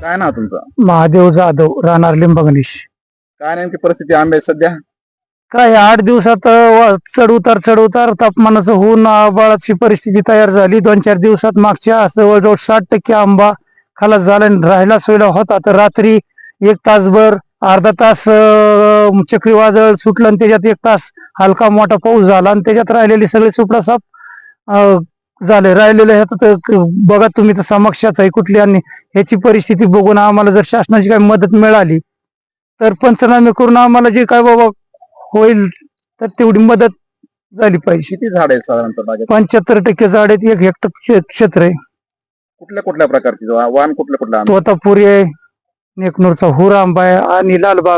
काय नाव तुमचं? महादेव जाधव, राहणार लिंबगणेश. काय नेमकी परिस्थिती आंबे सध्या? काय 8 दिवसात चढ उतार तापमानाचं होऊन आभाळाची परिस्थिती तयार झाली. 2-4 दिवसात मागच्या जवळजवळ 60% आंबा खालास झाला आणि राहिला सोयला होता. तर रात्री 1 तासभर अर्धा तास चक्रीवादळ सुटलं आणि त्याच्यात 1 तास हलका मोठा पाऊस झाला आणि त्याच्यात राहिलेले सगळे सुपडासाप झाले. राहिलेले बघा तुम्ही तर समक्षाच आहे कुठली, आणि ह्याची परिस्थिती बघून आम्हाला जर शासनाची काही मदत मिळाली तर पंचनामे करून आम्हाला जे काय बाबा होईल तर तेवढी मदत झाली पाहिजे. किती झाड आहेत साधारणतः बागेत? 75% झाड आहेत. 1 हेक्टर क्षेत्र आहे. कुठल्या कुठल्या प्रकारची वाहन कुठल्या कुठल्या? तोतापुरी आहे, नेकनूरचा हुर आंबा आहे आणि लालबाग